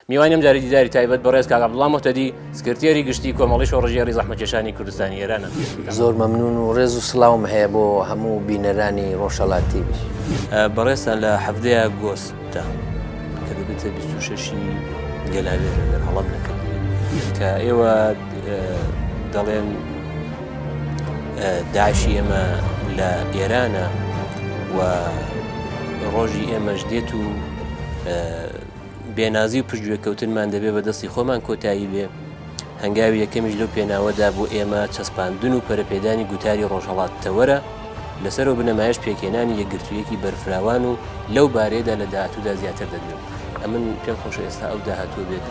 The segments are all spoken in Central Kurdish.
میوانیم جاری دیداری تایبەت بەڕێز کاک عەبدوڵڵا مۆحتەدی سکرتێری گشتی کۆمەڵی شۆڕژێری زەحمەتکێشانی کوردستانی ئێرانە. زۆر مەمنون و ڕێز و سڵاوم هەیە بۆ هەموو بینەرانی ڕۆژهەڵاتی بیش. بەڕێستان لە 17 گۆستە کە دەبێتە 26 گەلاوێژە لەر هەڵەم نەکردوێت کە ئێوە دەڵێن داعشی ئێمە لە ئێرانە و ڕۆژی ئێمەش دێت و بێنازی و پشتگوێکەوتنمان دەبێت بە دەستی خۆمان کۆتایی بێ. هەنگاوی یەکەمیش لەو پێناوەدا بۆ ئێمە چەسپاندن و پەرەپێدانی گوتاری ڕۆژهەڵاتەوەرە لەسەرەوە بنەمایش پێکێنانی یەکگرتوویەکی بەرفراوان و لەو بارەیەدا لە داهاتوودا زیاتر دەدرێت. ئەمن پێم خۆشە ئێستا ئەو داهاتوو بێت.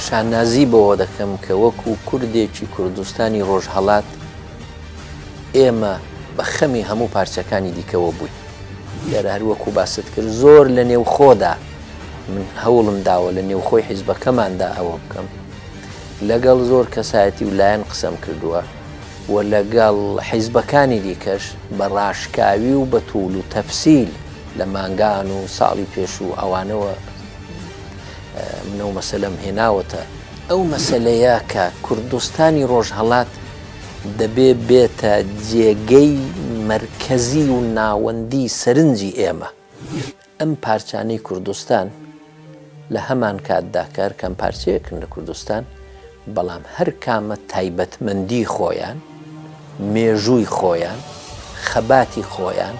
شانازی بەوە دەکەم کە وەکو کوردێکی کوردستانی ڕۆژهەڵات ئێمە بە خەمی هەموو پارچەکانی دیکەوە بووین. لێرە هەروەکو باست کرد زۆر لە نێو خۆدا من هەوڵم داوە لە نێو خۆی حیزبەکەماندا ئەوە بکەم لەگەڵ زۆر کەسایەتی و لایەن قسەم کردووە و لەگەڵ حیزبەکانی دیکەش بە ڕاشکاوی و بە توول و تەفسیل لە مانگان و ساڵی پێش و ئەوانەوە منەوە مەسەلەم هێناوەتە ئەو مەسەلەیە کە کوردستانی ڕۆژهەڵات دەبێ بێتە جێگەی مرکزی و ناوەندی سەرنجی ئێمە. ئەم پارچانەی کوردستان لە هەمان کاتدا کەم پارچەیەکن لە کوردستان بەڵام هەر کامە تایبەتمەندی خۆیان مێژووی خۆیان خەباتی خۆیان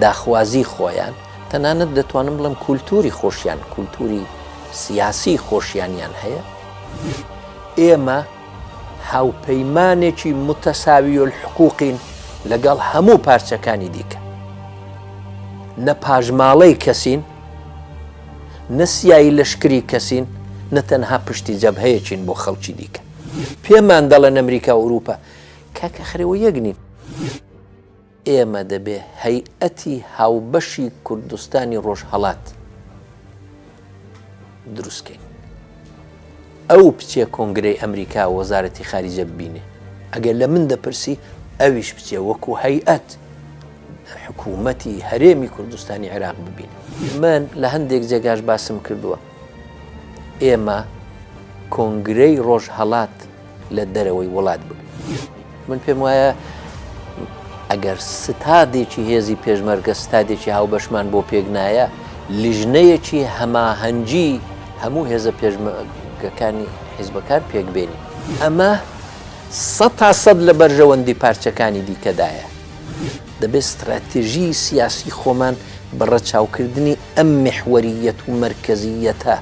داخوازی خۆیان تەنانەت دەتوانم بڵم کولتوری خۆشیان کولتوری سیاسی خۆشیانیان هەیە. ئێمە هاوپەیمانێکی متەساوی الحقوقین لەگەڵ هەموو پارچەکانی دیکە نە پاژماڵەی کەسین نە سیایی لەشکری کەسین نە تەنها پشتی جەبهەیەکین بۆ خەڵکی دیکە. پێمان دەڵێن ئەمریکا و ئەوروپا کاکە خەرەوە یەک نین. ئێمە دەبێ هەیئەتی هاوبەشی کوردستانی ڕۆژهەڵات دروستکەین. ئەو بچێ کۆنگرەی ئەمریکا و وەزارەتی خارجە ببینێ ئەگەر لە من دەپرسی ئەویش بچێ وەکو هەیئەت حکوومەتی هەرێمی کوردستانی عێراق ببین. من لە هەندێک جێگاش باسم کردووە ئێمە کۆنگرەی ڕۆژهەڵات لە دەرەوەی وڵات ببین. من پێم وایە ئەگەر ستادێکی هێزی پێشمەرگە ستادێکی هاوبەشمان بۆ پێک نایە لیژنەیەکی هەماهەنگی هەموو هێزە پێشمەرگەکانی حیزبەکان پێک بێنی. ئەمە 100% لە بەرژەوەندی پارچەکانی دیکەدایە. دەبێت استراتێژی سیاسی خۆمان بەڕە چاوکردنی ئەم محوەریەت و مرکزیەتە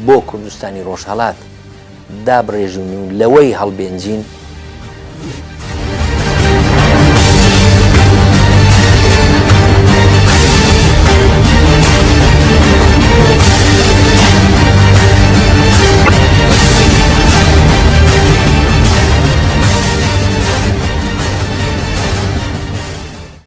بۆ کوردستانی ڕۆژهەڵات دابڕێژین و لەوەی هەڵبێنجین